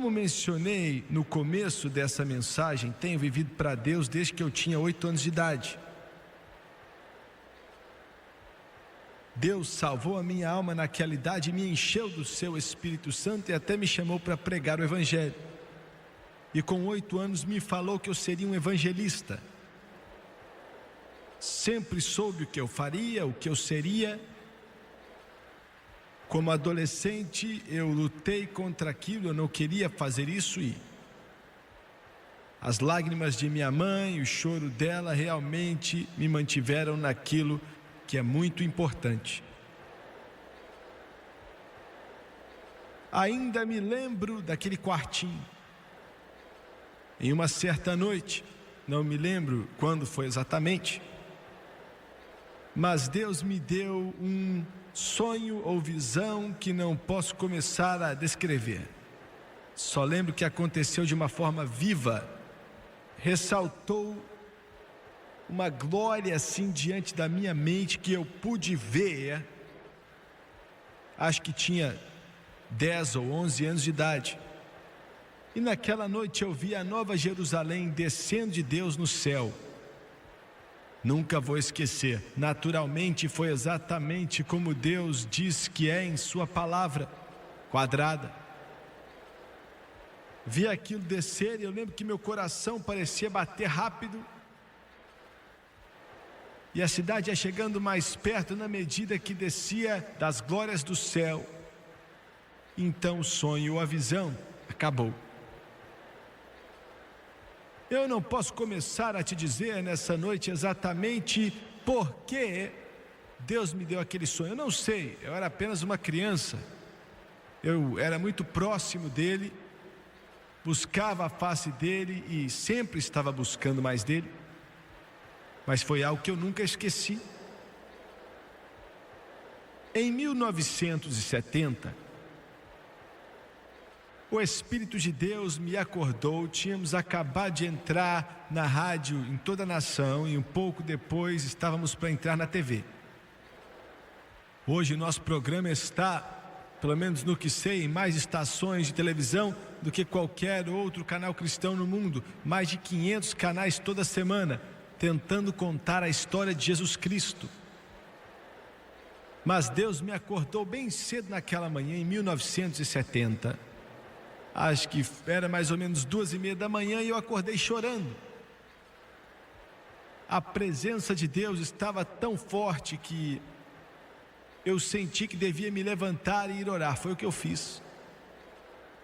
Como mencionei no começo dessa mensagem, tenho vivido para Deus desde que eu tinha 8 anos de idade. Deus salvou a minha alma naquela idade, me encheu do seu Espírito Santo e até me chamou para pregar o Evangelho. E com 8 anos me falou que eu seria um evangelista. Sempre soube o que eu faria, o que eu seria. Como adolescente, eu lutei contra aquilo, eu não queria fazer isso e as lágrimas de minha mãe, o choro dela realmente me mantiveram naquilo que é muito importante. Ainda me lembro daquele quartinho. Em uma certa noite, não me lembro quando foi exatamente, mas Deus me deu um sonho ou visão que não posso começar a descrever. Só lembro que aconteceu de uma forma viva. Ressaltou uma glória assim diante da minha mente que eu pude ver. Acho que tinha 10 ou 11 anos de idade. E naquela noite eu vi a Nova Jerusalém descendo de Deus no céu. Nunca vou esquecer. Naturalmente foi exatamente como Deus diz que é em sua palavra, quadrada. Vi aquilo descer e eu lembro que meu coração parecia bater rápido. E a cidade ia chegando mais perto na medida que descia das glórias do céu. Então o sonho ou a visão acabou. Eu não posso começar a te dizer nessa noite exatamente por que Deus me deu aquele sonho. Eu não sei, eu era apenas uma criança. Eu era muito próximo dele, buscava a face dele e sempre estava buscando mais dele. Mas foi algo que eu nunca esqueci. Em 1970, o Espírito de Deus me acordou. Tínhamos acabado de entrar na rádio em toda a nação e um pouco depois estávamos para entrar na TV. Hoje o nosso programa está, pelo menos no que sei, em mais estações de televisão do que qualquer outro canal cristão no mundo. Mais de 500 canais toda semana, tentando contar a história de Jesus Cristo. Mas Deus me acordou bem cedo naquela manhã, em 1970. Acho que era mais ou menos 2:30 da manhã e eu acordei chorando. A presença de Deus estava tão forte que eu senti que devia me levantar e ir orar. Foi o que eu fiz.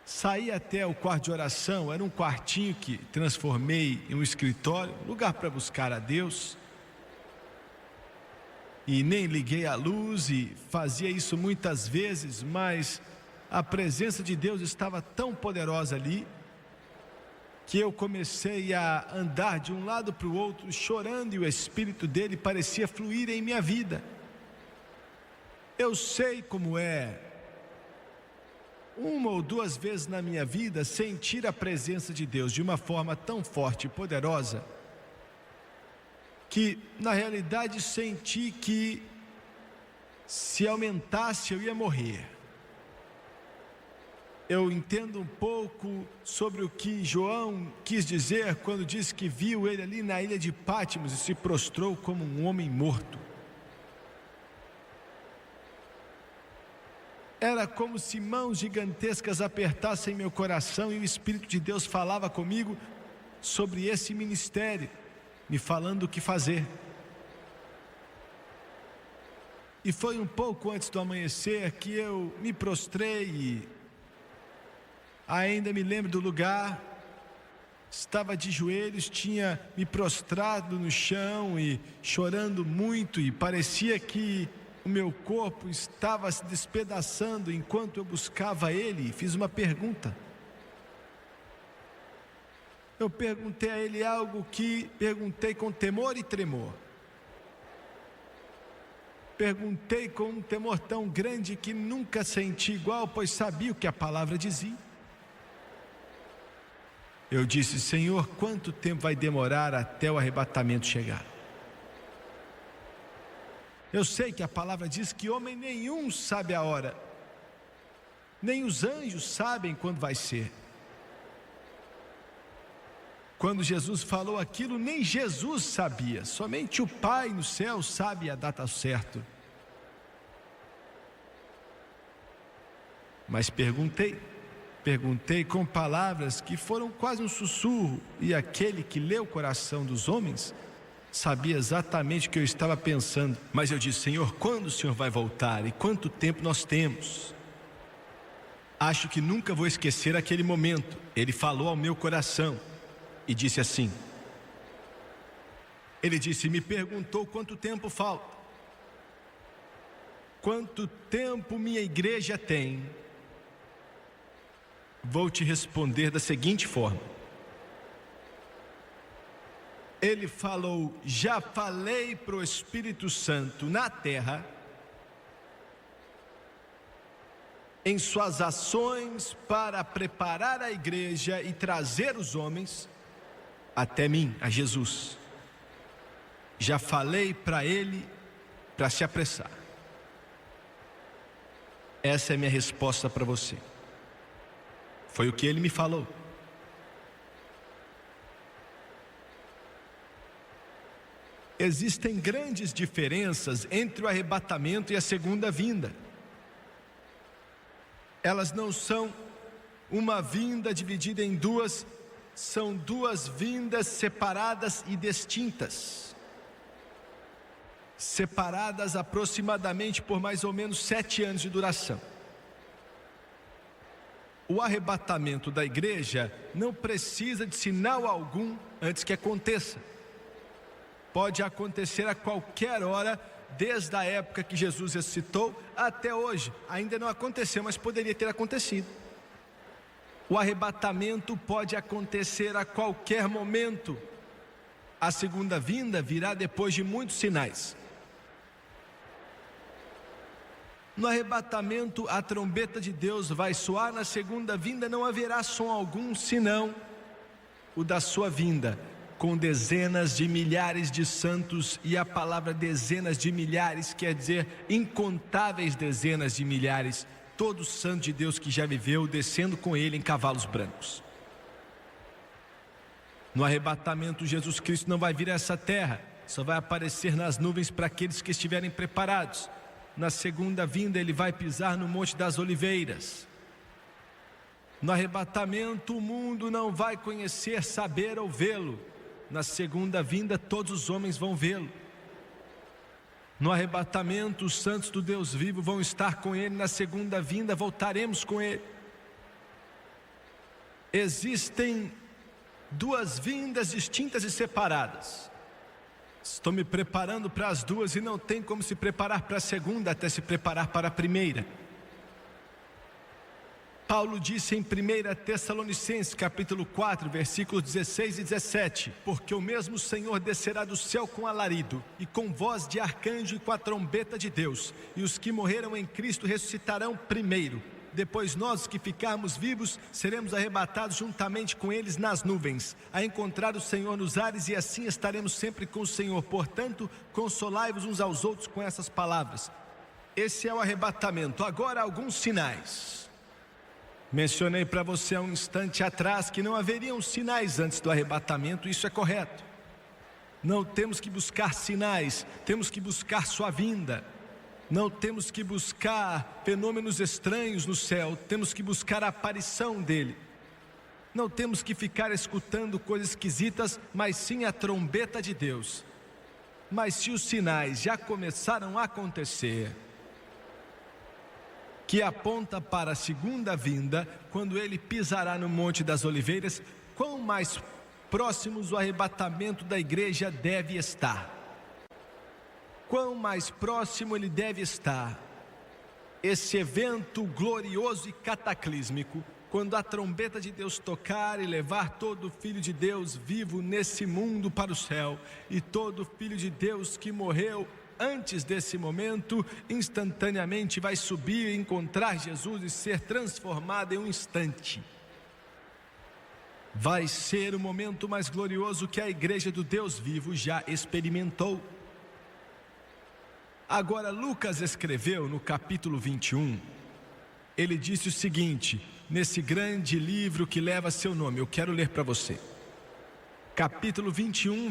Saí até o quarto de oração, era um quartinho que transformei em um escritório, lugar para buscar a Deus. E nem liguei a luz e fazia isso muitas vezes, mas a presença de Deus estava tão poderosa ali que eu comecei a andar de um lado para o outro chorando e o Espírito dele parecia fluir em minha vida. Eu sei como é, uma ou duas vezes na minha vida, sentir a presença de Deus de uma forma tão forte e poderosa que na realidade senti que se aumentasse eu ia morrer. Eu entendo um pouco sobre o que João quis dizer quando disse que viu ele ali na ilha de Patmos e se prostrou como um homem morto. Era como se mãos gigantescas apertassem meu coração e o Espírito de Deus falava comigo sobre esse ministério, me falando o que fazer. E foi um pouco antes do amanhecer que eu me prostrei e ainda me lembro do lugar. Estava de joelhos, tinha me prostrado no chão e chorando muito e parecia que o meu corpo estava se despedaçando enquanto eu buscava ele. Fiz uma pergunta. Eu perguntei a ele algo que perguntei com temor e tremor. Perguntei com um temor tão grande que nunca senti igual, pois sabia o que a palavra dizia. Eu disse: Senhor, quanto tempo vai demorar até o arrebatamento chegar? Eu sei que a palavra diz que homem nenhum sabe a hora, nem os anjos sabem quando vai ser. Quando Jesus falou aquilo, nem Jesus sabia, somente o Pai no céu sabe a data certa. Mas perguntei com palavras que foram quase um sussurro, e aquele que lê o coração dos homens sabia exatamente o que eu estava pensando. Mas eu disse: Senhor, quando o Senhor vai voltar e quanto tempo nós temos? Acho que nunca vou esquecer aquele momento. Ele falou ao meu coração e disse assim, me perguntou quanto tempo falta, quanto tempo minha igreja tem. Vou te responder da seguinte forma. Ele falou: já falei para o Espírito Santo na terra, em suas ações para preparar a igreja e trazer os homens até mim, a Jesus. Já falei para ele para se apressar. Essa é a minha resposta para você. Foi o que ele me falou. Existem grandes diferenças entre o arrebatamento e a segunda vinda. Elas não são uma vinda dividida em duas, são duas vindas separadas e distintas. Separadas aproximadamente por mais ou menos 7 anos de duração. O arrebatamento da igreja não precisa de sinal algum antes que aconteça. Pode acontecer a qualquer hora, desde a época que Jesus ressuscitou até hoje. Ainda não aconteceu, mas poderia ter acontecido. O arrebatamento pode acontecer a qualquer momento. A segunda vinda virá depois de muitos sinais. No arrebatamento, a trombeta de Deus vai soar. Na segunda vinda não haverá som algum, senão o da sua vinda, com dezenas de milhares de santos. E a palavra dezenas de milhares quer dizer incontáveis dezenas de milhares. Todo santo de Deus que já viveu, descendo com ele em cavalos brancos. No arrebatamento, Jesus Cristo não vai vir a essa terra, só vai aparecer nas nuvens para aqueles que estiverem preparados. Na segunda vinda ele vai pisar no Monte das Oliveiras. No arrebatamento o mundo não vai conhecer, saber ou vê-lo. Na segunda vinda todos os homens vão vê-lo. No arrebatamento os santos do Deus vivo vão estar com ele. Na segunda vinda voltaremos com ele. Existem duas vindas distintas e separadas. Estou me preparando para as duas e não tem como se preparar para a segunda até se preparar para a primeira. Paulo disse em 1 Tessalonicenses capítulo 4, versículos 16 e 17: porque o mesmo Senhor descerá do céu com alarido, e com voz de arcanjo e com a trombeta de Deus, e os que morreram em Cristo ressuscitarão primeiro. Depois nós, os que ficarmos vivos, seremos arrebatados juntamente com eles nas nuvens, a encontrar o Senhor nos ares, e assim estaremos sempre com o Senhor. Portanto, consolai-vos uns aos outros com essas palavras. Esse é o arrebatamento. Agora, alguns sinais. Mencionei para você há um instante atrás que não haveriam sinais antes do arrebatamento. Isso é correto. Não temos que buscar sinais, temos que buscar sua vinda. Não temos que buscar fenômenos estranhos no céu, temos que buscar a aparição dele. Não temos que ficar escutando coisas esquisitas, mas sim a trombeta de Deus. Mas se os sinais já começaram a acontecer, que aponta para a segunda vinda, quando ele pisará no Monte das Oliveiras, quão mais próximos o arrebatamento da igreja deve estar? Quão mais próximo ele deve estar? Esse evento glorioso e cataclísmico, quando a trombeta de Deus tocar e levar todo filho de Deus vivo nesse mundo para o céu, e todo filho de Deus que morreu antes desse momento, instantaneamente vai subir e encontrar Jesus e ser transformado em um instante. Vai ser o momento mais glorioso que a igreja do Deus vivo já experimentou. Agora, Lucas escreveu no capítulo 21, ele disse o seguinte, nesse grande livro que leva seu nome, eu quero ler para você. capítulo 21, um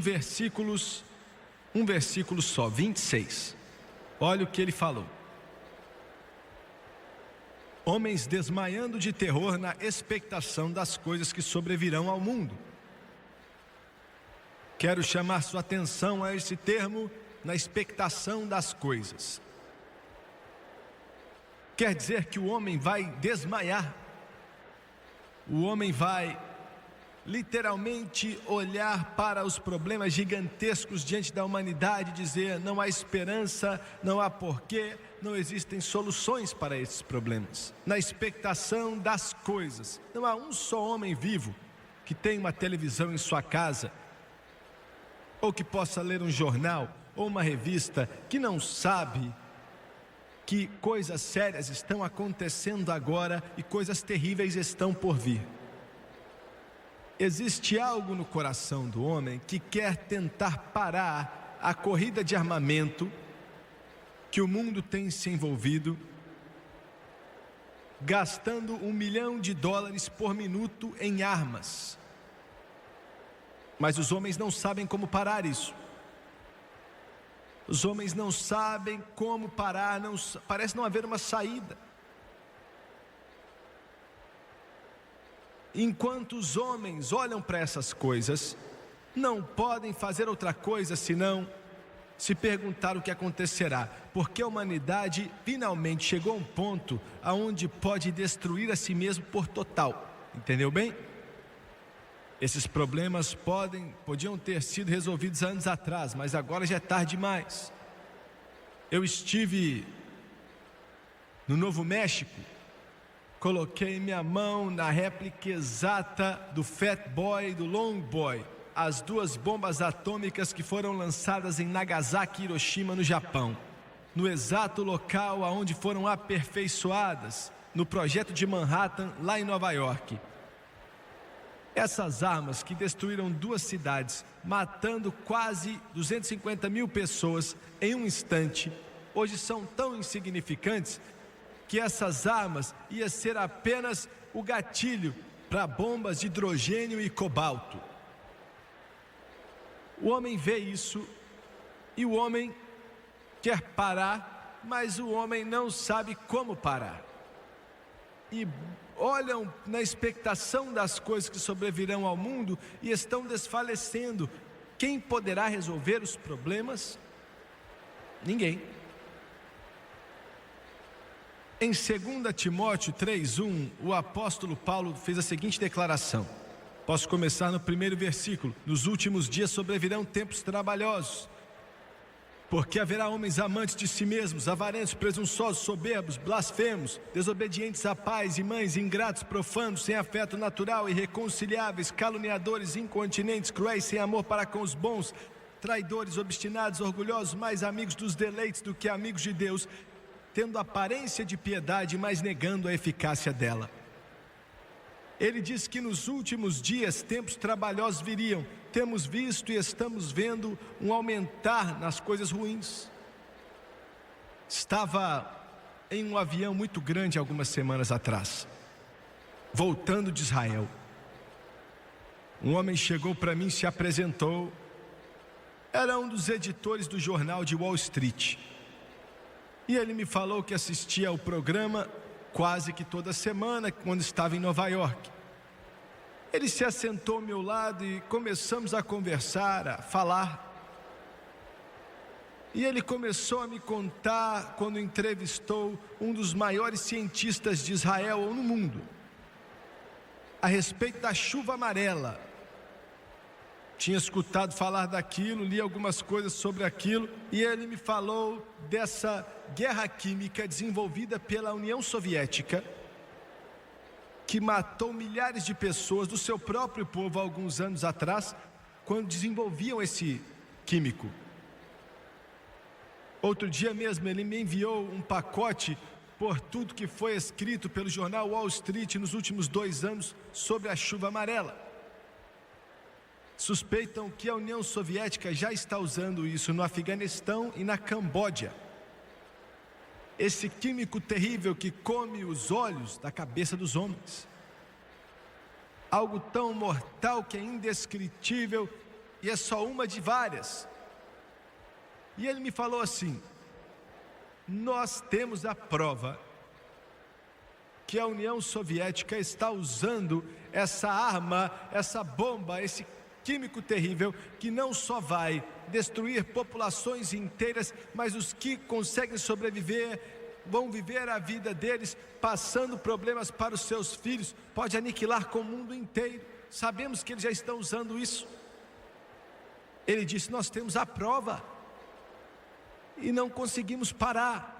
versículo só, 26. Olha o que ele falou. Homens desmaiando de terror na expectação das coisas que sobrevirão ao mundo. Quero chamar sua atenção a esse termo, na expectação das coisas. Quer dizer que o homem vai desmaiar. O homem vai literalmente olhar para os problemas gigantescos diante da humanidade e dizer: não há esperança, não há porquê, não existem soluções para esses problemas. Na expectação das coisas. Não há um só homem vivo que tenha uma televisão em sua casa, ou que possa ler um jornal ou uma revista, que não sabe que coisas sérias estão acontecendo agora e coisas terríveis estão por vir. Existe algo no coração do homem que quer tentar parar a corrida de armamento que o mundo tem se envolvido, gastando $1 milhão por minuto em armas. Mas os homens não sabem como parar isso. Os homens não sabem como parar, parece não haver uma saída. Enquanto os homens olham para essas coisas, não podem fazer outra coisa senão se perguntar o que acontecerá, porque a humanidade finalmente chegou a um ponto aonde pode destruir a si mesmo por total. Entendeu bem? Esses problemas podiam ter sido resolvidos anos atrás, mas agora já é tarde demais. Eu estive no Novo México, coloquei minha mão na réplica exata do Fat Boy e do Long Boy, as duas bombas atômicas que foram lançadas em Nagasaki e Hiroshima, no Japão, no exato local aonde foram aperfeiçoadas, no projeto de Manhattan, lá em Nova York. Essas armas que destruíram 2 cidades, matando quase 250 mil pessoas em um instante, hoje são tão insignificantes que essas armas iam ser apenas o gatilho para bombas de hidrogênio e cobalto. O homem vê isso e o homem quer parar, mas o homem não sabe como parar. E olham na expectação das coisas que sobrevirão ao mundo e estão desfalecendo. Quem poderá resolver os problemas? Ninguém. Em 2 Timóteo 3:1, o apóstolo Paulo fez a seguinte declaração. Posso começar no primeiro versículo. Nos últimos dias sobrevirão tempos trabalhosos, porque haverá homens amantes de si mesmos, avarentos, presunçosos, soberbos, blasfemos, desobedientes a pais e mães, ingratos, profanos, sem afeto natural, irreconciliáveis, caluniadores, incontinentes, cruéis, sem amor para com os bons, traidores, obstinados, orgulhosos, mais amigos dos deleites do que amigos de Deus, tendo aparência de piedade, mas negando a eficácia dela. Ele diz que nos últimos dias tempos trabalhosos viriam. Temos visto e estamos vendo um aumentar nas coisas ruins. Estava em um avião muito grande algumas semanas atrás, voltando de Israel. Um homem chegou para mim, se apresentou. Era um dos editores do jornal de Wall Street. E ele me falou que assistia ao programa quase que toda semana, quando estava em Nova York. Ele se assentou ao meu lado e começamos a conversar, a falar. E ele começou a me contar quando entrevistou um dos maiores cientistas de Israel ou no mundo, a respeito da chuva amarela. Tinha escutado falar daquilo, li algumas coisas sobre aquilo, e ele me falou dessa guerra química desenvolvida pela União Soviética, que matou milhares de pessoas do seu próprio povo há alguns anos atrás, quando desenvolviam esse químico. Outro dia mesmo ele me enviou um pacote por tudo que foi escrito pelo jornal Wall Street nos últimos 2 anos sobre a chuva amarela. Suspeitam que a União Soviética já está usando isso no Afeganistão e na Camboja. Esse químico terrível que come os olhos da cabeça dos homens. algo tão mortal que é indescritível e é só uma de várias. E ele me falou assim: nós temos a prova que a União Soviética está usando essa arma, essa bomba, esse químico terrível, que não só vai destruir populações inteiras, mas os que conseguem sobreviver vão viver a vida deles, passando problemas para os seus filhos, pode aniquilar com o mundo inteiro. Sabemos que eles já estão usando isso. Ele disse: nós temos a prova e não conseguimos parar.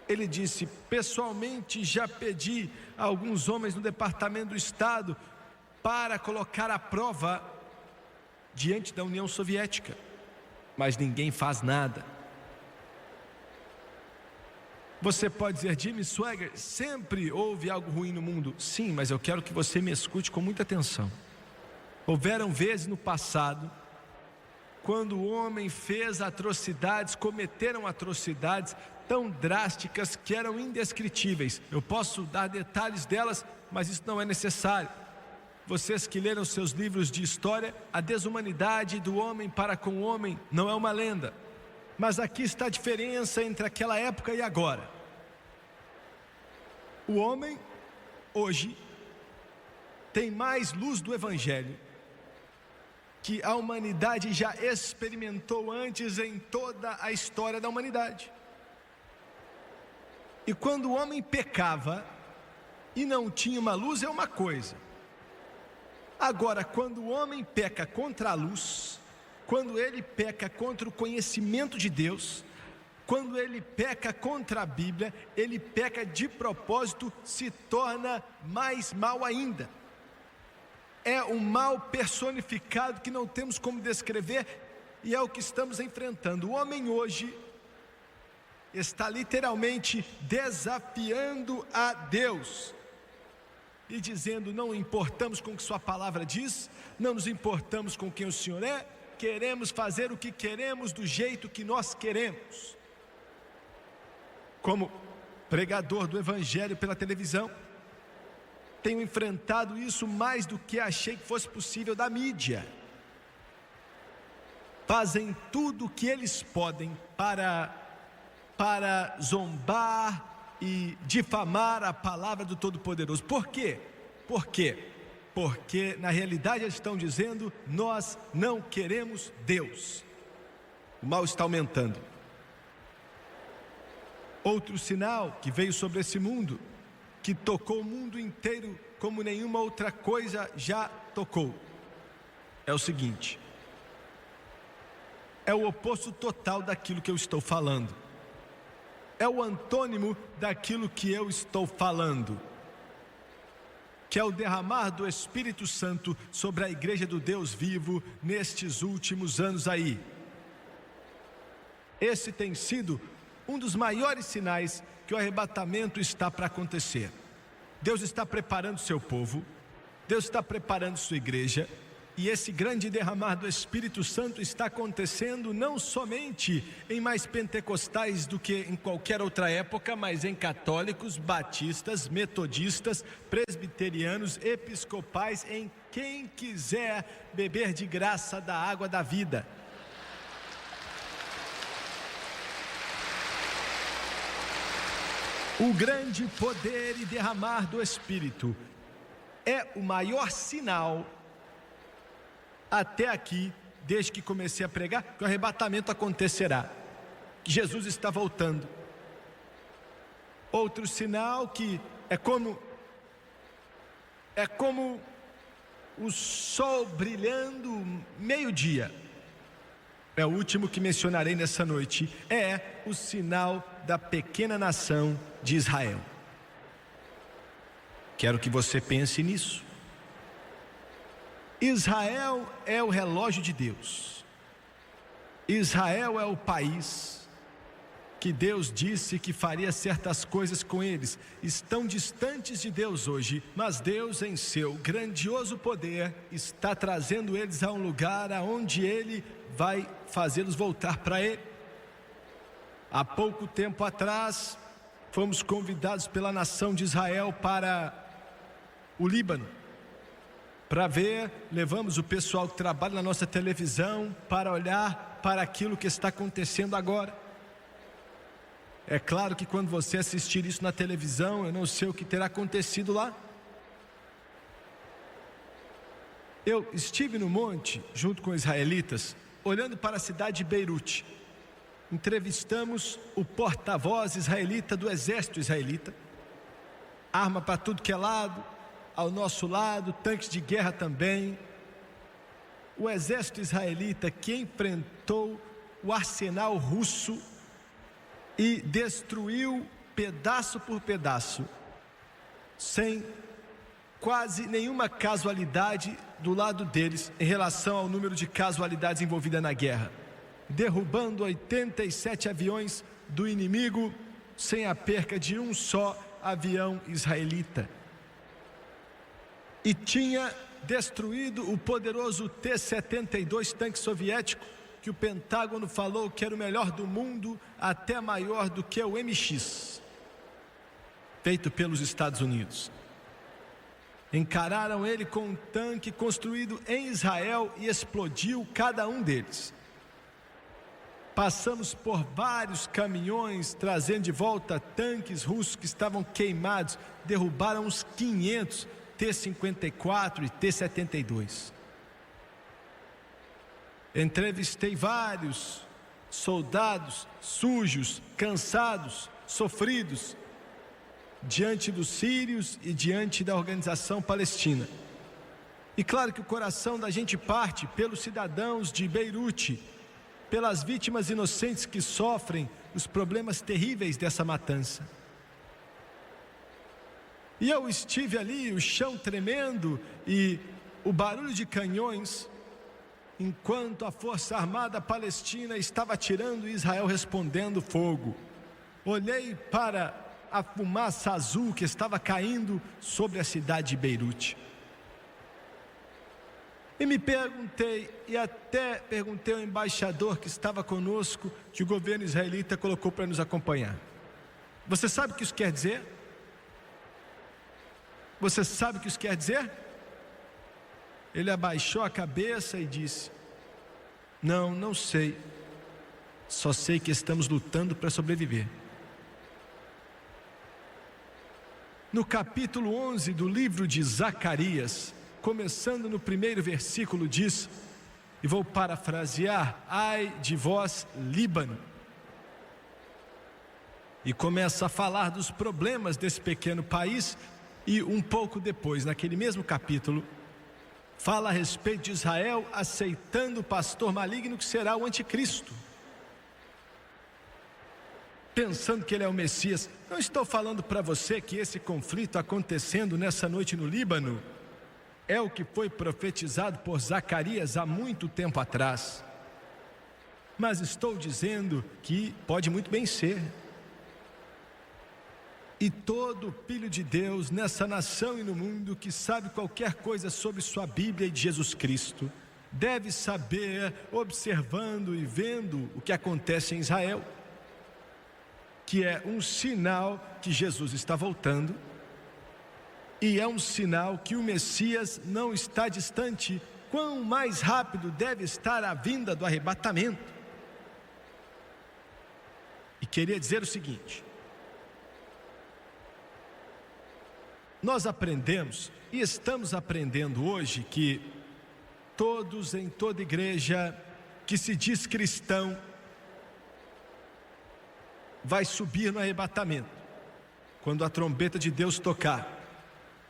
Ele disse: pessoalmente já pedi a alguns homens no Departamento do Estado para colocar a prova diante da União Soviética, mas ninguém faz nada. Você pode dizer: Jimmy Swaggart, sempre houve algo ruim no mundo. Sim, mas eu quero que você me escute com muita atenção. Houveram vezes no passado, quando o homem fez atrocidades, cometeram atrocidades tão drásticas que eram indescritíveis. Eu posso dar detalhes delas, mas isso não é necessário. Vocês que leram seus livros de história, a desumanidade do homem para com o homem não é uma lenda. Mas aqui está a diferença entre aquela época e agora. O homem, hoje, tem mais luz do Evangelho que a humanidade já experimentou antes em toda a história da humanidade. E quando o homem pecava e não tinha uma luz, é uma coisa. Agora, quando o homem peca contra a luz, quando ele peca contra o conhecimento de Deus, quando ele peca contra a Bíblia, ele peca de propósito, se torna mais mal ainda. É um mal personificado que não temos como descrever, e é o que estamos enfrentando. O homem hoje está literalmente desafiando a Deus e dizendo: não importamos com o que sua palavra diz, não nos importamos com quem o Senhor é, queremos fazer o que queremos do jeito que nós queremos. Como pregador do Evangelho pela televisão, tenho enfrentado isso mais do que achei que fosse possível da mídia. Fazem tudo o que eles podem para zombar e difamar a palavra do Todo-Poderoso. Por quê? Por quê? Porque na realidade eles estão dizendo: nós não queremos Deus. O mal está aumentando. Outro sinal que veio sobre esse mundo, que tocou o mundo inteiro como nenhuma outra coisa já tocou, é o seguinte: é o oposto total daquilo que eu estou falando. É o antônimo daquilo que eu estou falando, que é o derramar do Espírito Santo sobre a igreja do Deus vivo nestes últimos anos aí. Esse tem sido um dos maiores sinais que o arrebatamento está para acontecer. Deus está preparando seu povo, Deus está preparando sua igreja, e esse grande derramar do Espírito Santo está acontecendo não somente em mais pentecostais do que em qualquer outra época, mas em católicos, batistas, metodistas, presbiterianos, episcopais, em quem quiser beber de graça da água da vida. O grande poder e derramar do Espírito é o maior sinal até aqui, desde que comecei a pregar, que o arrebatamento acontecerá, que Jesus está voltando. Outro sinal que é como o sol brilhando meio-dia, é o último que mencionarei nessa noite, é o sinal da pequena nação de Israel. Quero que você pense nisso. Israel é o relógio de Deus. Israel é o país que Deus disse que faria certas coisas com eles. Estão distantes de Deus hoje, mas Deus, em seu grandioso poder, está trazendo eles a um lugar aonde Ele vai fazê-los voltar para Ele. Há pouco tempo atrás, fomos convidados pela nação de Israel para o Líbano. para ver, levamos o pessoal que trabalha na nossa televisão para olhar para aquilo que está acontecendo agora. É claro que quando você assistir isso na televisão, eu não sei o que terá acontecido lá. Eu estive no monte, junto com israelitas, olhando para a cidade de Beirute. Entrevistamos o porta-voz israelita do exército israelita. Arma para tudo que é lado, ao nosso lado, tanques de guerra também. O exército israelita que enfrentou o arsenal russo e destruiu pedaço por pedaço, sem quase nenhuma casualidade do lado deles em relação ao número de casualidades envolvidas na guerra, derrubando 87 aviões do inimigo sem a perca de um só avião israelita. E tinha destruído o poderoso T-72 tanque soviético, que o Pentágono falou que era o melhor do mundo, até maior do que o MX, feito pelos Estados Unidos. Encararam ele com um tanque construído em Israel e explodiu cada um deles. Passamos por vários caminhões trazendo de volta tanques russos que estavam queimados, derrubaram uns 500 T-54 e T-72. Entrevistei vários soldados sujos, cansados, sofridos, diante dos sírios e diante da organização palestina. E claro que o coração da gente parte pelos cidadãos de Beirute, pelas vítimas inocentes que sofrem os problemas terríveis dessa matança. E eu estive ali, o chão tremendo e o barulho de canhões, enquanto a Força Armada Palestina estava atirando e Israel respondendo fogo. Olhei para a fumaça azul que estava caindo sobre a cidade de Beirute. E me perguntei, e até perguntei ao embaixador que estava conosco, que o governo israelita colocou para nos acompanhar: você sabe o que isso quer dizer? Você sabe o que isso quer dizer? Ele abaixou a cabeça e disse: não sei. Só sei que estamos lutando para sobreviver. No capítulo 11 do livro de Zacarias, começando no primeiro versículo, diz, e vou parafrasear: ai de vós, Líbano. E começa a falar dos problemas desse pequeno país. E um pouco depois, naquele mesmo capítulo, fala a respeito de Israel aceitando o pastor maligno que será o anticristo, pensando que ele é o Messias. Não estou falando para você que esse conflito acontecendo nessa noite no Líbano é o que foi profetizado por Zacarias há muito tempo atrás, mas estou dizendo que pode muito bem ser. E todo filho de Deus nessa nação e no mundo que sabe qualquer coisa sobre sua Bíblia e de Jesus Cristo deve saber, observando e vendo o que acontece em Israel, que é um sinal que Jesus está voltando, e é um sinal que o Messias não está distante. Quão mais rápido deve estar a vinda do arrebatamento. E queria dizer o seguinte: nós aprendemos e estamos aprendendo hoje que todos em toda igreja que se diz cristão vai subir no arrebatamento quando a trombeta de Deus tocar.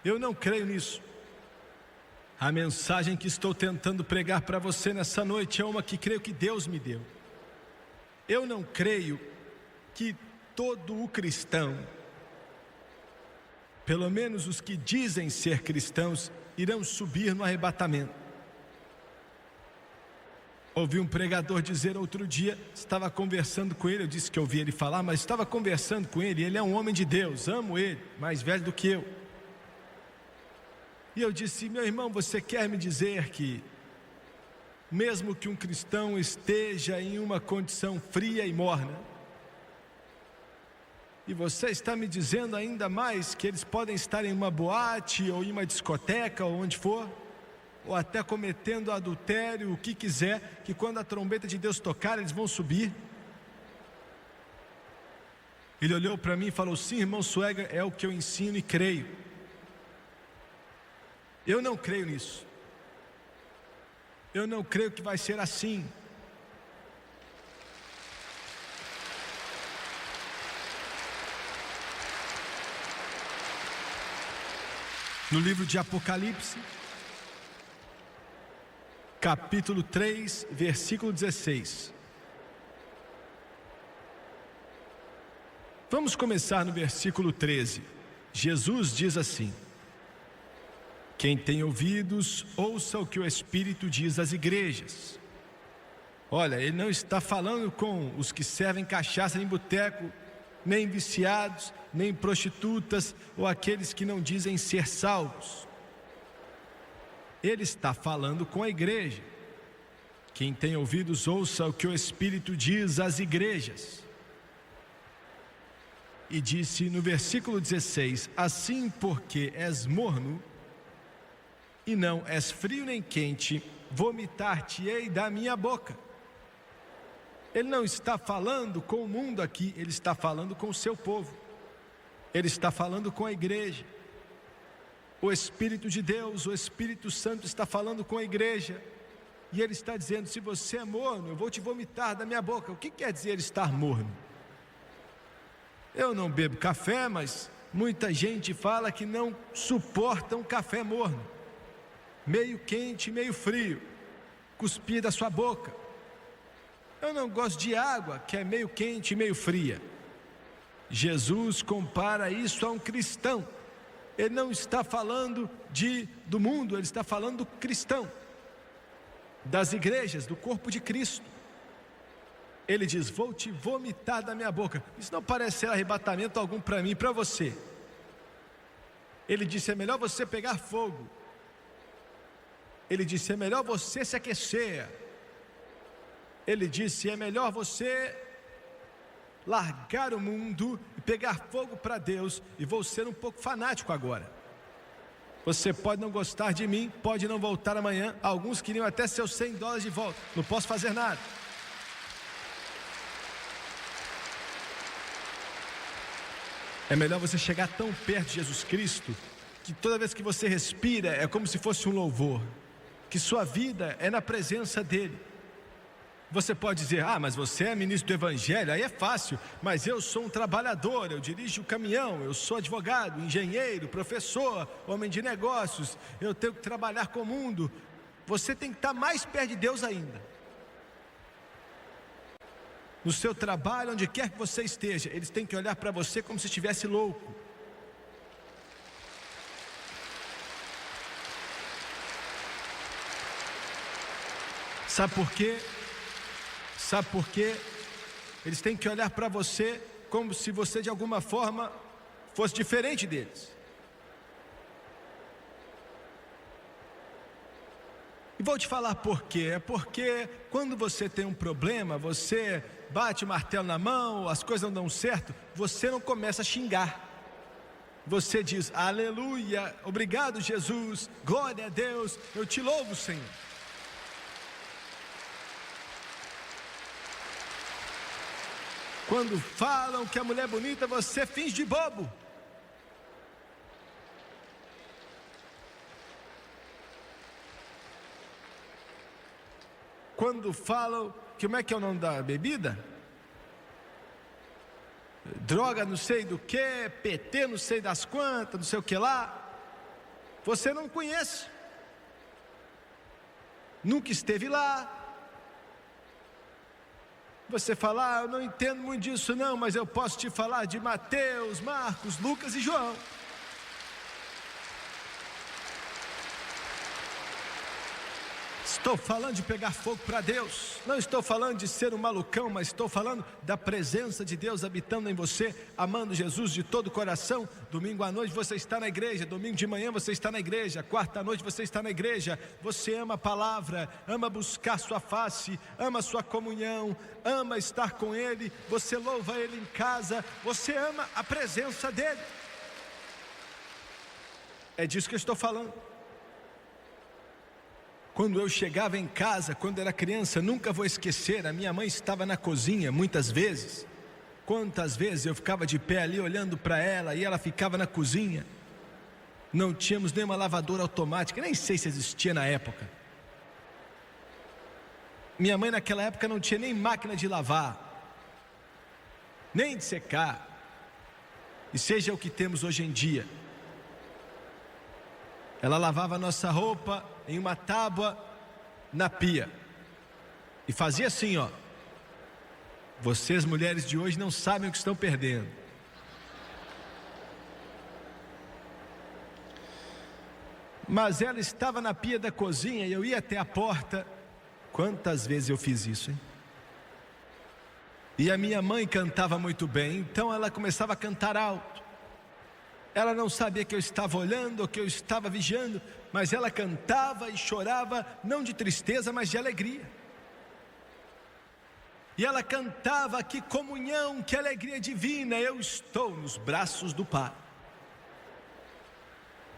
Eu não creio nisso. A mensagem que estou tentando pregar para você nessa noite é uma que creio que Deus me deu. Eu não creio que todo o cristão, pelo menos os que dizem ser cristãos, irão subir no arrebatamento. Ouvi um pregador dizer outro dia, estava conversando com ele, eu disse que ouvi ele falar, mas estava conversando com ele, ele é um homem de Deus, amo ele, mais velho do que eu. E eu disse: meu irmão, você quer me dizer que mesmo que um cristão esteja em uma condição fria e morna, e você está me dizendo ainda mais que eles podem estar em uma boate ou em uma discoteca ou onde for, ou até cometendo adultério, o que quiser, que quando a trombeta de Deus tocar, eles vão subir. Ele olhou para mim e falou: sim, irmão Suega, é o que eu ensino e creio. Eu não creio nisso. Eu não creio que vai ser assim. No livro de Apocalipse, capítulo 3, versículo 16. Vamos começar no versículo 13. Jesus diz assim: quem tem ouvidos, ouça o que o Espírito diz às igrejas. Olha, ele não está falando com os que servem cachaça em boteco, nem viciados, nem prostitutas, ou aqueles que não dizem ser salvos. Ele está falando com a igreja. Quem tem ouvidos, ouça o que o Espírito diz às igrejas. E disse no versículo 16: assim, porque és morno, e não és frio nem quente, vomitar-te-ei da minha boca. Ele não está falando com o mundo aqui, ele está falando com o seu povo. Ele está falando com a igreja. O Espírito de Deus, o Espírito Santo está falando com a igreja. E ele está dizendo: se você é morno, eu vou te vomitar da minha boca. O que quer dizer estar morno? Eu não bebo café, mas muita gente fala que não suporta um café morno, meio quente, meio frio, cuspir da sua boca. Eu não gosto de água que é meio quente e meio fria. Jesus compara isso a um cristão. Ele não está falando do mundo, ele está falando do cristão, das igrejas, do corpo de Cristo. Ele diz: vou te vomitar da minha boca. Isso não parece ser arrebatamento algum para mim e para você. Ele disse: é melhor você pegar fogo. Ele disse: é melhor você se aquecer. Ele disse: é melhor você largar o mundo e pegar fogo para Deus. E vou ser um pouco fanático agora. Você pode não gostar de mim, pode não voltar amanhã. Alguns queriam até seus $100 de volta. Não posso fazer nada. É melhor você chegar tão perto de Jesus Cristo que toda vez que você respira é como se fosse um louvor, que sua vida é na presença dele. Você pode dizer: ah, mas você é ministro do Evangelho, aí é fácil. Mas eu sou um trabalhador, eu dirijo o caminhão, eu sou advogado, engenheiro, professor, homem de negócios, eu tenho que trabalhar com o mundo. Você tem que estar mais perto de Deus ainda. No seu trabalho, onde quer que você esteja, eles têm que olhar para você como se estivesse louco. Sabe por quê? Sabe por quê? Eles têm que olhar para você como se você de alguma forma fosse diferente deles. E vou te falar por quê. É porque quando você tem um problema, você bate o martelo na mão, as coisas não dão certo, você não começa a xingar. Você diz: aleluia, obrigado Jesus, glória a Deus, eu te louvo, Senhor. Quando falam que a mulher é bonita, você finge de bobo. Quando falam, como é que é o nome da bebida? Droga não sei do que, PT não sei das quantas, não sei o que lá. Você não conhece. Nunca esteve lá. Você fala: ah, eu não entendo muito disso não, mas eu posso te falar de Mateus, Marcos, Lucas e João. Estou falando de pegar fogo para Deus. Não estou falando de ser um malucão, mas estou falando da presença de Deus habitando em você, amando Jesus de todo o coração. Domingo à noite você está na igreja, domingo de manhã você está na igreja, quarta à noite você está na igreja. Você ama a palavra, ama buscar sua face, ama sua comunhão, ama estar com Ele. Você louva Ele em casa, você ama a presença dEle. É disso que eu estou falando. Quando eu chegava em casa, quando era criança, nunca vou esquecer, a minha mãe estava na cozinha muitas vezes. Quantas vezes eu ficava de pé ali olhando para ela e ela ficava na cozinha. Não tínhamos nenhuma lavadora automática, nem sei se existia na época. Minha mãe naquela época não tinha nem máquina de lavar, nem de secar. E seja o que temos hoje em dia. Ela lavava a nossa roupa em uma tábua na pia. E fazia assim, ó. Vocês mulheres de hoje não sabem o que estão perdendo. Mas ela estava na pia da cozinha e eu ia até a porta. Quantas vezes eu fiz isso, hein? E a minha mãe cantava muito bem, então ela começava a cantar alto. Ela não sabia que eu estava olhando ou que eu estava vigiando, mas ela cantava e chorava, não de tristeza, mas de alegria. E ela cantava: que comunhão, que alegria divina, eu estou nos braços do Pai.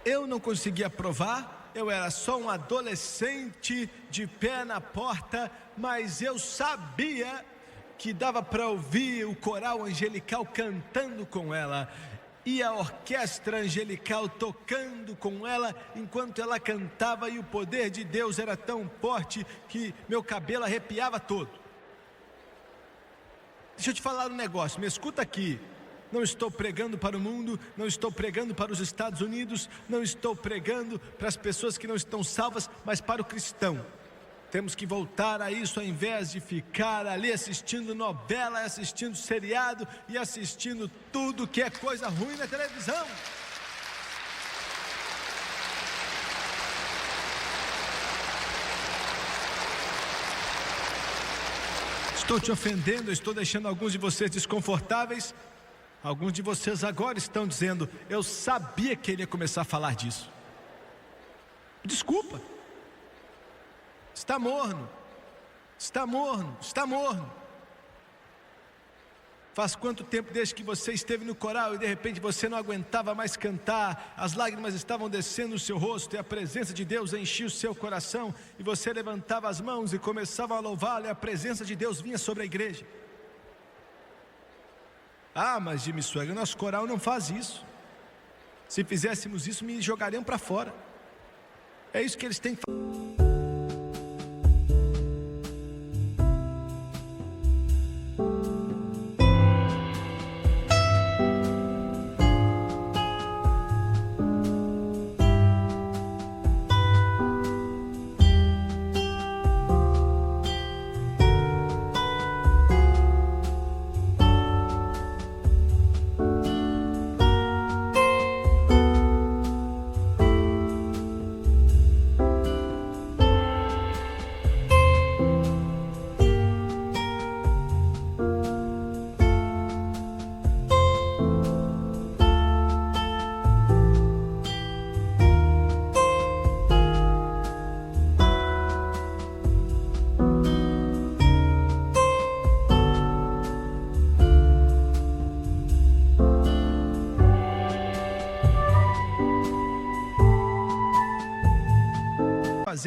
Eu não conseguia provar, eu era só um adolescente de pé na porta, mas eu sabia que dava para ouvir o coral angelical cantando com ela. E a orquestra angelical tocando com ela, enquanto ela cantava, e o poder de Deus era tão forte que meu cabelo arrepiava todo. Deixa eu te falar um negócio, me escuta aqui. Não estou pregando para o mundo, não estou pregando para os Estados Unidos, não estou pregando para as pessoas que não estão salvas, mas para o cristão. Temos que voltar a isso, ao invés de ficar ali assistindo novela, assistindo seriado e assistindo tudo que é coisa ruim na televisão. Estou te ofendendo, estou deixando alguns de vocês desconfortáveis. Alguns de vocês agora estão dizendo: eu sabia que ele ia começar a falar disso. Desculpa. Está morno, está morno, está morno. Faz quanto tempo desde que você esteve no coral e de repente você não aguentava mais cantar, as lágrimas estavam descendo no seu rosto e a presença de Deus enchia o seu coração, e você levantava as mãos e começava a louvá-lo, e a presença de Deus vinha sobre a igreja. Ah, mas Jimmy Swaggart, nosso coral não faz isso. Se fizéssemos isso, me jogariam para fora. É isso que eles têm que fazer.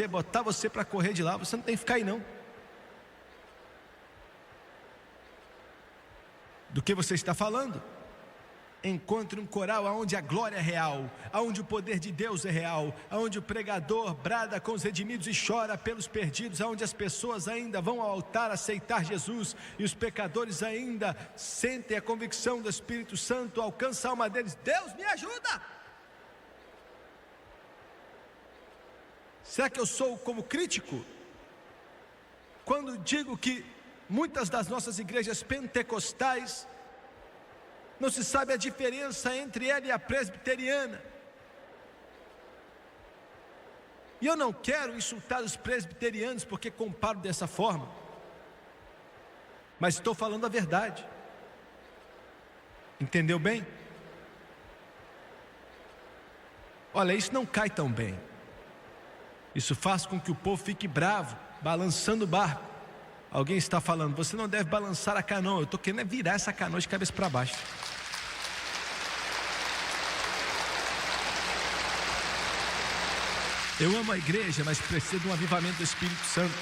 Botar você para correr de lá, você não tem que ficar aí não. Do que você está falando? Encontre um coral onde a glória é real, onde o poder de Deus é real, onde o pregador brada com os redimidos e chora pelos perdidos, onde as pessoas ainda vão ao altar aceitar Jesus e os pecadores ainda sentem a convicção do Espírito Santo, alcança a alma deles. Deus me ajuda! Será que eu sou como crítico? Quando digo que muitas das nossas igrejas pentecostais não se sabe a diferença entre ela e a presbiteriana. E eu não quero insultar os presbiterianos porque comparo dessa forma, mas estou falando a verdade. Entendeu bem? Olha, isso não cai tão bem. Isso faz com que o povo fique bravo, balançando o barco. Alguém está falando: você não deve balançar a canoa. Eu estou querendo virar essa canoa de cabeça para baixo. Eu amo a igreja, mas preciso de um avivamento do Espírito Santo.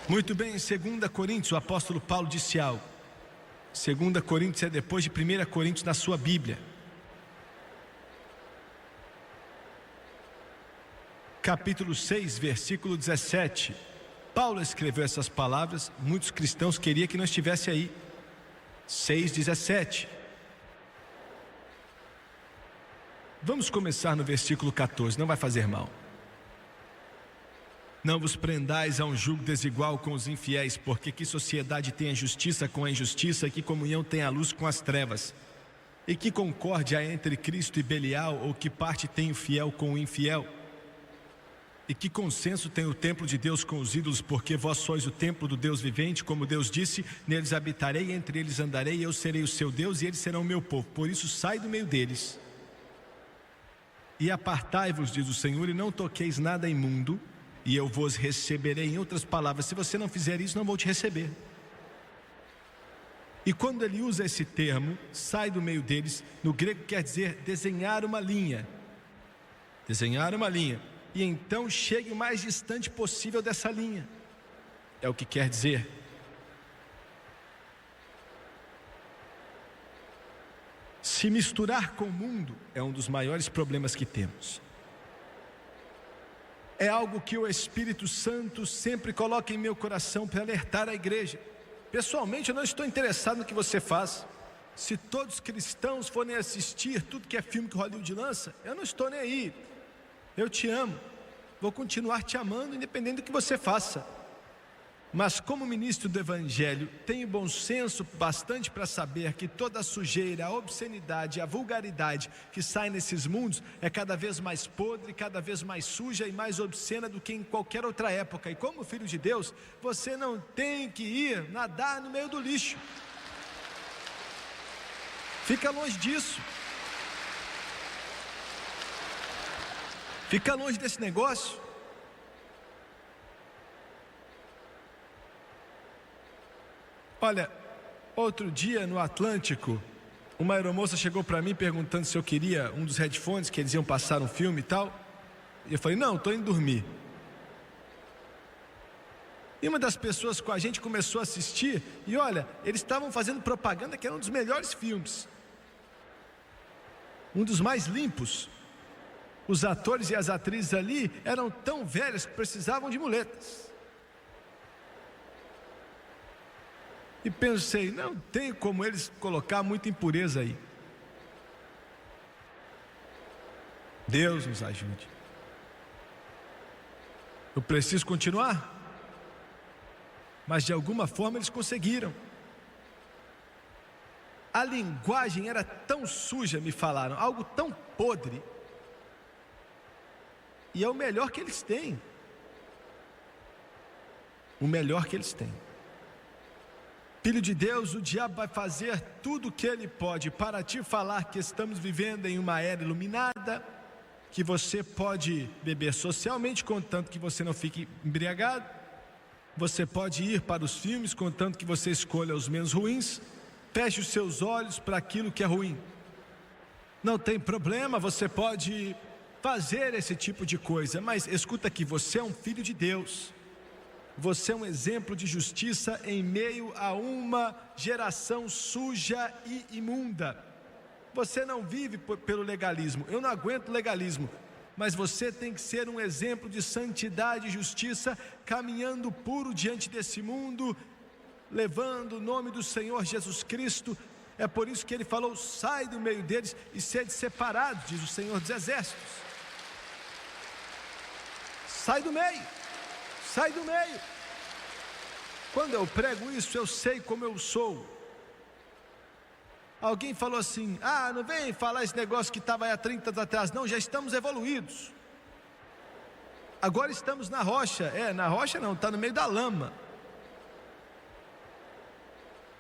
Muito bem, em 2 Coríntios, o apóstolo Paulo disse algo. 2 Coríntios é depois de 1 Coríntios na sua Bíblia. Capítulo 6, versículo 17. Paulo escreveu essas palavras, muitos cristãos queriam que não estivesse aí. 6:17. Vamos começar no versículo 14, não vai fazer mal. Não vos prendais a um jugo desigual com os infiéis, porque que sociedade tem a justiça com a injustiça, que comunhão tem a luz com as trevas? E que concórdia há entre Cristo e Belial, ou que parte tem o fiel com o infiel? E que consenso tem o templo de Deus com os ídolos, porque vós sois o templo do Deus vivente, como Deus disse, neles habitarei, entre eles andarei, eu serei o seu Deus e eles serão o meu povo. Por isso sai do meio deles e apartai-vos, diz o Senhor, e não toqueis nada imundo, e eu vos receberei. Em outras palavras, se você não fizer isso, não vou te receber. E quando ele usa esse termo, sai do meio deles, no grego quer dizer desenhar uma linha. Desenhar uma linha. E então chegue o mais distante possível dessa linha. É o que quer dizer. Se misturar com o mundo é um dos maiores problemas que temos. É algo que o Espírito Santo sempre coloca em meu coração para alertar a igreja. Pessoalmente, eu não estou interessado no que você faz. Se todos os cristãos forem assistir tudo que é filme que Hollywood lança, eu não estou nem aí. Eu te amo, vou continuar te amando independente do que você faça. Mas como ministro do Evangelho, tenho bom senso bastante para saber que toda a sujeira, a obscenidade, a vulgaridade que sai nesses mundos é cada vez mais podre, cada vez mais suja e mais obscena do que em qualquer outra época. E como filho de Deus, você não tem que ir nadar no meio do lixo. Fica longe disso. Fica longe desse negócio. Olha, outro dia no Atlântico, uma aeromoça chegou para mim perguntando se eu queria um dos headphones, que eles iam passar um filme e tal. E eu falei, não, estou indo dormir. E uma das pessoas com a gente começou a assistir, e olha, eles estavam fazendo propaganda que era um dos melhores filmes. Um dos mais limpos. Os atores e as atrizes ali eram tão velhos que precisavam de muletas. E pensei, não tem como eles colocar muita impureza aí. Deus nos ajude. Eu preciso continuar? Mas de alguma forma eles conseguiram. A linguagem era tão suja, me falaram, algo tão podre. E é o melhor que eles têm. O melhor que eles têm. Filho de Deus, o diabo vai fazer tudo o que ele pode para te falar que estamos vivendo em uma era iluminada, que você pode beber socialmente, contanto que você não fique embriagado. Você pode ir para os filmes, contanto que você escolha os menos ruins. Feche os seus olhos para aquilo que é ruim. Não tem problema, você pode fazer esse tipo de coisa, mas escuta aqui, você é um filho de Deus. Você é um exemplo de justiça em meio a uma geração suja e imunda. Você não vive pelo legalismo. Eu não aguento legalismo. Mas você tem que ser um exemplo de santidade e justiça, caminhando puro diante desse mundo, levando o nome do Senhor Jesus Cristo. É por isso que ele falou, sai do meio deles e sede separados, diz o Senhor dos Exércitos. Sai do meio. Sai do meio. Quando eu prego isso, eu sei como eu sou. Alguém falou assim, não vem falar esse negócio que estava aí há 30 anos atrás. Não, já estamos evoluídos. Agora estamos na rocha. Na rocha não, está no meio da lama.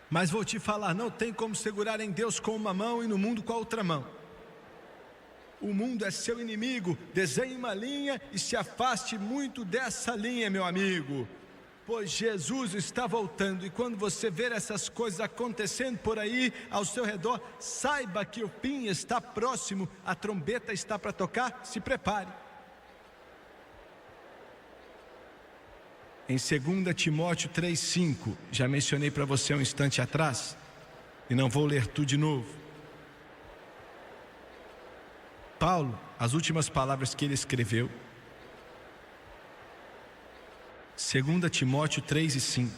Mas vou te falar, não tem como segurar em Deus com uma mão e no mundo com a outra mão. O mundo é seu inimigo, desenhe uma linha e se afaste muito dessa linha, meu amigo. pois Jesus está voltando. E quando você ver essas coisas acontecendo por aí ao seu redor, saiba que o fim está próximo, a trombeta está para tocar, se prepare. Em 2 Timóteo 3,5, já mencionei para você um instante atrás, e não vou ler tudo de novo. Paulo, as últimas palavras que ele escreveu, 2 Timóteo 3:5.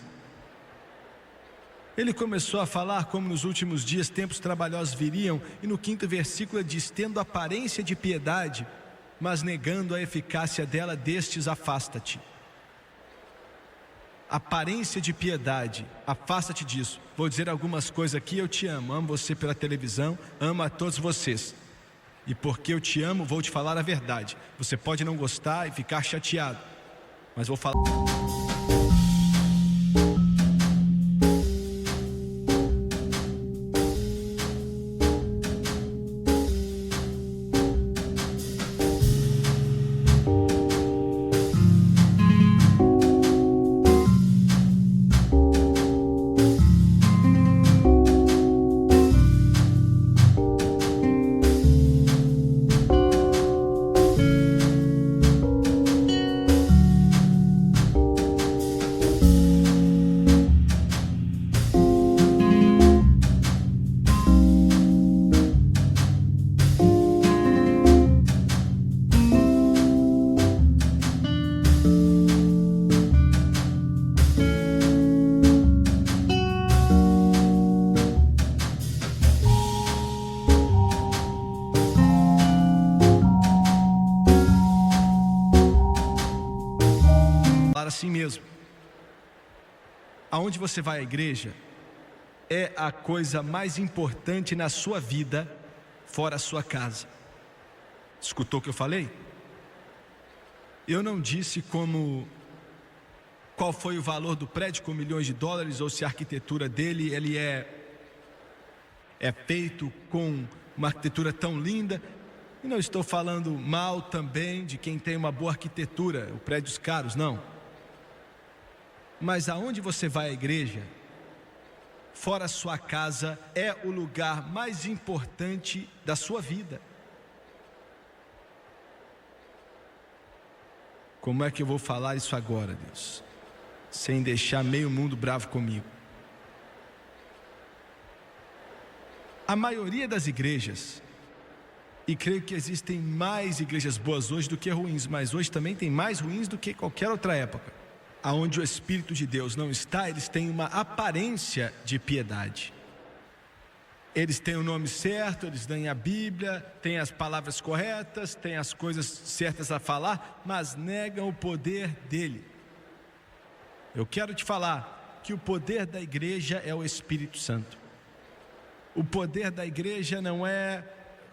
Ele começou a falar como nos últimos dias tempos trabalhosos viriam, e no 5º versículo ele diz: tendo aparência de piedade, mas negando a eficácia dela, destes afasta-te. Aparência de piedade, afasta-te disso. Vou dizer algumas coisas aqui. Eu te amo você pela televisão, amo a todos vocês, e porque eu te amo, vou te falar a verdade. Você pode não gostar e ficar chateado, mas vou falar. Assim mesmo, aonde você vai à igreja é a coisa mais importante na sua vida, fora a sua casa. Escutou o que eu falei? Eu não disse qual foi o valor do prédio com milhões de dólares, ou se a arquitetura dele ele é feito com uma arquitetura tão linda. E não estou falando mal também de quem tem uma boa arquitetura, prédios caros, não. Mas aonde você vai à igreja, fora a sua casa, é o lugar mais importante da sua vida. Como é que eu vou falar isso agora, Deus, sem deixar meio mundo bravo comigo? A maioria das igrejas, e creio que existem mais igrejas boas hoje do que ruins, mas hoje também tem mais ruins do que qualquer outra época. Aonde o Espírito de Deus não está, eles têm uma aparência de piedade. Eles têm o nome certo, eles têm a Bíblia, têm as palavras corretas, têm as coisas certas a falar, mas negam o poder dele. Eu quero te falar que o poder da igreja é o Espírito Santo. O poder da igreja não é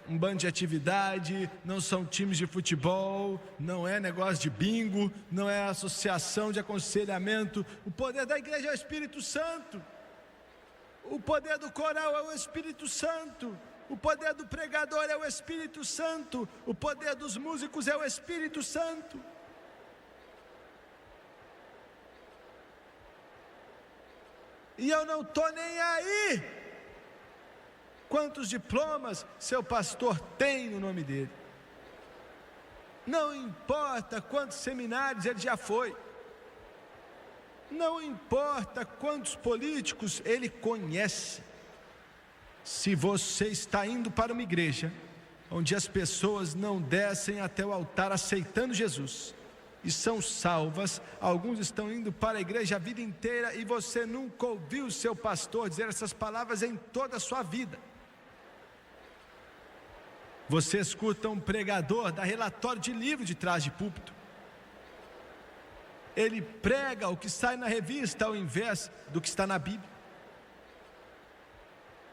um bando de atividade, não são times de futebol, não é negócio de bingo, não é associação de aconselhamento. O poder da igreja é o Espírito Santo. O poder do coral é o Espírito Santo. O poder do pregador é o Espírito Santo. O poder dos músicos é o Espírito Santo. E eu não estou nem aí quantos diplomas seu pastor tem no nome dele. Não importa quantos seminários ele já foi. Não importa quantos políticos ele conhece. Se você está indo para uma igreja onde as pessoas não descem até o altar aceitando Jesus e são salvas, alguns estão indo para a igreja a vida inteira e você nunca ouviu o seu pastor dizer essas palavras em toda a sua vida. Você escuta um pregador dar relatório de livro de trás de púlpito. Ele prega o que sai na revista ao invés do que está na Bíblia.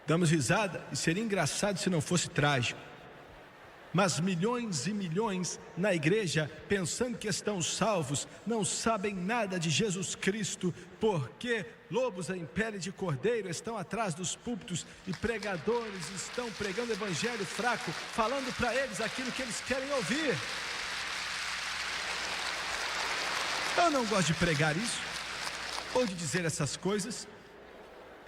Damos risada e seria engraçado se não fosse trágico. Mas milhões e milhões na igreja, pensando que estão salvos, não sabem nada de Jesus Cristo, porque lobos em pele de cordeiro estão atrás dos púlpitos e pregadores estão pregando evangelho fraco, falando para eles aquilo que eles querem ouvir. Eu não gosto de pregar isso. ou de dizer essas coisas.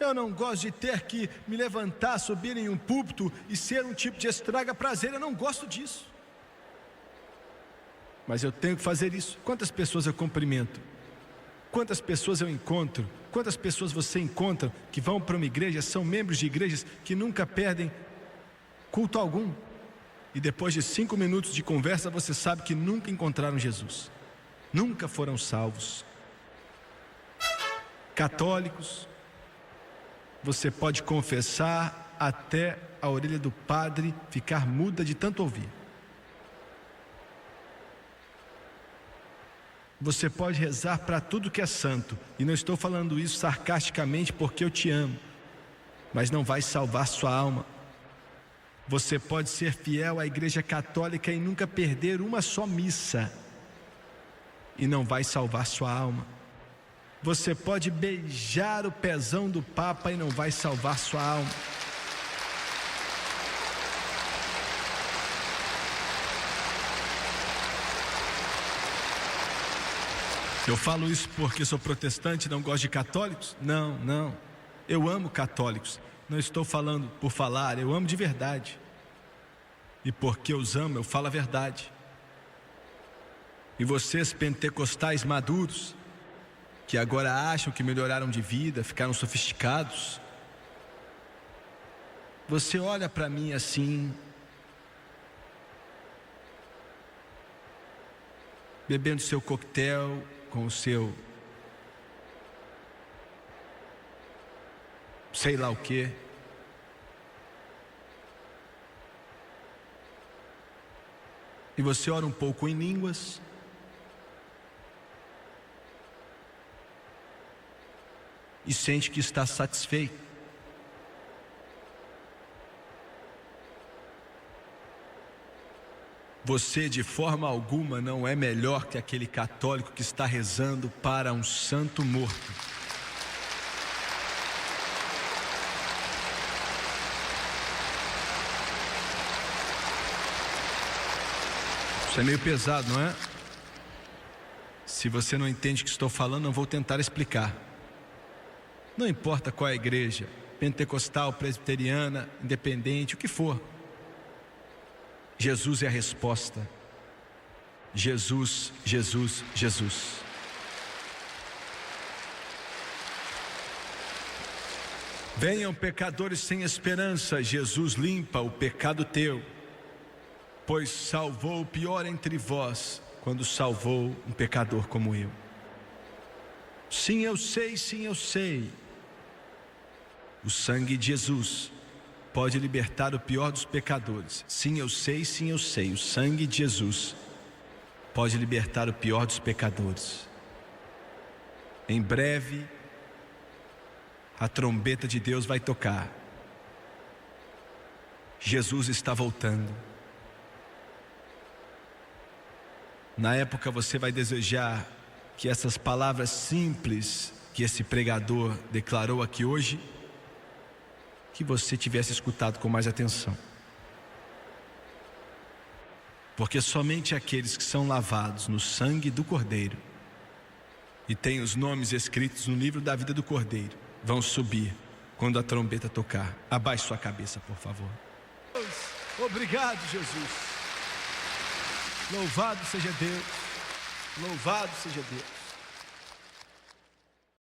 Eu não gosto de ter que me levantar, subir em um púlpito e ser um tipo de estraga-prazer. Eu não gosto disso. Mas eu tenho que fazer isso. Quantas pessoas eu cumprimento? Quantas pessoas eu encontro? Quantas pessoas você encontra que vão para uma igreja, são membros de igrejas que nunca perdem culto algum? E depois de 5 minutos de conversa, você sabe que nunca encontraram Jesus. Nunca foram salvos. Católicos, você pode confessar até a orelha do padre ficar muda de tanto ouvir. Você pode rezar para tudo que é santo, e não estou falando isso sarcasticamente porque eu te amo, mas não vai salvar sua alma. Você pode ser fiel à Igreja Católica e nunca perder uma só missa, e não vai salvar sua alma. Você pode beijar o pezão do Papa e não vai salvar sua alma. Eu falo isso porque sou protestante e não gosto de católicos? Não. Eu amo católicos. Não estou falando por falar, eu amo de verdade. E porque eu os amo, eu falo a verdade. E vocês pentecostais maduros, que agora acham que melhoraram de vida, ficaram sofisticados, você olha para mim assim, bebendo seu coquetel com o seu sei lá o quê, e você ora um pouco em línguas, e sente que está satisfeito. Você de forma alguma não é melhor que aquele católico que está rezando para um santo morto. Isso é meio pesado, não é? Se você não entende o que estou falando, eu vou tentar explicar. Não importa qual é a igreja, pentecostal, presbiteriana, independente, o que for. Jesus é a resposta. Jesus, Jesus, Jesus. Venham pecadores sem esperança, Jesus limpa o pecado teu, pois salvou o pior entre vós, quando salvou um pecador como eu. Sim, eu sei. O sangue de Jesus pode libertar o pior dos pecadores. Sim, eu sei. O sangue de Jesus pode libertar o pior dos pecadores. Em breve, a trombeta de Deus vai tocar. Jesus está voltando. Na época você vai desejar que essas palavras simples que esse pregador declarou aqui hoje, que você tivesse escutado com mais atenção. Porque somente aqueles que são lavados no sangue do Cordeiro e têm os nomes escritos no livro da vida do Cordeiro vão subir quando a trombeta tocar. Abaixe sua cabeça, por favor. Obrigado, Jesus. Louvado seja Deus. Louvado seja Deus.